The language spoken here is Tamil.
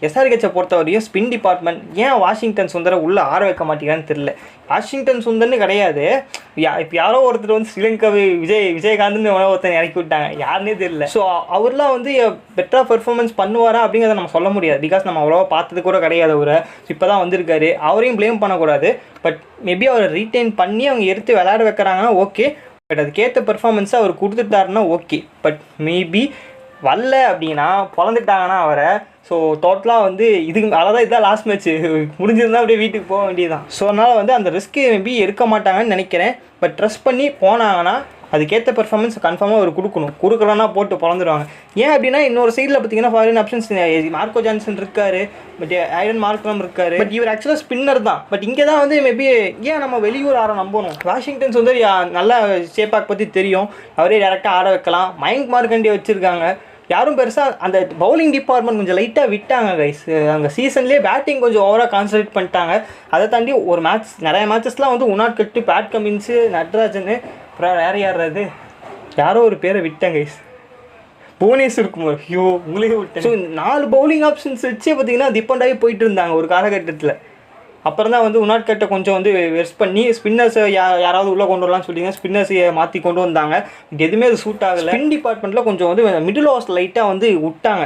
எஸ்ஆர்ஹெச்சை பொறுத்தவரையும் ஸ்பின் டிபார்ட்மெண்ட் ஏன் வாஷிங்டன் சுந்தரை உள்ளே ஆற வைக்க மாட்டேங்கிறான்னு தெரியல. வாஷிங்டன் சுந்தர்னு கிடையாது, இப்போ யாரோ ஒருத்தர் வந்து ஸ்ரீலங்காவை விஜயகாந்த்னு ஒருத்தர் இறக்கி விட்டாங்க, யாருன்னே தெரியல. ஸோ அவர்லாம் வந்து பெட்டராக பெர்ஃபார்மன்ஸ் பண்ணுவாரா அப்படிங்கிறத நம்ம சொல்ல முடியாது. பிகாஸ் நம்ம அவ்வளோவா பார்த்தது கூட கிடையாது அவரை. இப்போ தான் வந்திருக்காரு, அவரையும் ப்ளேம் பண்ணக்கூடாது. பட் மேபி அவரை ரீட்டைன் பண்ணி அவங்க எடுத்து விளையாட வைக்கிறாங்கன்னா ஓகே. பட் அதுக்கேற்ற பெர்ஃபார்மன்ஸை அவர் கொடுத்துட்டாருன்னா ஓகே. பட் மேபி வரல அப்படின்னா பொழந்துட்டாங்கன்னா அவரை. ஸோ டோட்டலாக வந்து இதுதான் லாஸ்ட் மேட்ச்சு முடிஞ்சிருந்தால் அப்படியே வீட்டுக்கு போக வேண்டியதுதான். ஸோ அதனால் வந்து அந்த ரிஸ்க்கு மேபி எடுக்க மாட்டாங்கன்னு நினைக்கிறேன். பட் ட்ரஸ்ட் பண்ணி போனாங்கன்னா அதுக்கேற்ற பெர்ஃபார்மன்ஸ் கன்ஃபார்மாக அவர் கொடுக்குறோன்னா போட்டு பிறந்துடுவாங்க. ஏன் அப்படின்னா இன்னொரு சைடில் பார்த்தீங்கன்னா ஃபாரின் ஆப்ஷன்ஸ் மார்க்கோ ஜான்சன் இருக்கார், பட் ஐடன் மார்க்ரம் இருக்கார். பட் இவர் ஆக்சுவலாக ஸ்பின்னர் தான். பட் இங்கே தான் வந்து மேபி ஏன் நம்ம வெளியூர் ஆட நம்பணும். வாஷிங்டன்ஸ் வந்து நல்லா ஷேப்பாக் பற்றி தெரியும், அவரே டேரெக்டாக ஆட வைக்கலாம். மயங்க் மார்க்கண்டே வச்சுருக்காங்க. யாரும் பெருசாக அந்த பவுலிங் டிபார்ட்மெண்ட் கொஞ்சம் லைட்டாக விட்டாங்க கைஸ். அங்கே சீசன்லேயே பேட்டிங் கொஞ்சம் ஓவராக கான்சன்ட்ரேட் பண்ணிட்டாங்க. அதை தாண்டி ஒரு நிறைய மேட்சஸ்லாம் வந்து உனாட்கட்டு, பேட் கமின்ஸு, நட்ராஜன், அப்புறம் வேறு யாராவது யாரோ ஒரு பேரை விட்டேன் கைஸ், புவனேஸ்வர் குமார். ஐயோ உங்களே விட்டேன். ஸோ 4 பவுலிங் ஆப்ஷன்ஸ் வச்சே பார்த்தீங்கன்னா டிபெண்ட் ஆகி போயிட்டு இருந்தாங்க ஒரு காலகட்டத்தில். அப்புறம் தான் வந்து உனாட்கட்டை கொஞ்சம் வந்து வெஸ்ட் பண்ணி ஸ்பின்னர்ஸை யாராவது உள்ளே கொண்டு வரலாம்னு சொல்லிங்க, ஸ்பின்னர்ஸை மாற்றி கொண்டு வந்தாங்க. எதுவுமே அது சூட் ஆகலை. ஸ்பின் டிபார்ட்மெண்ட்டில் கொஞ்சம் வந்து மிடில் ஓவர்ஸ் லைட்டாக வந்து விட்டாங்க.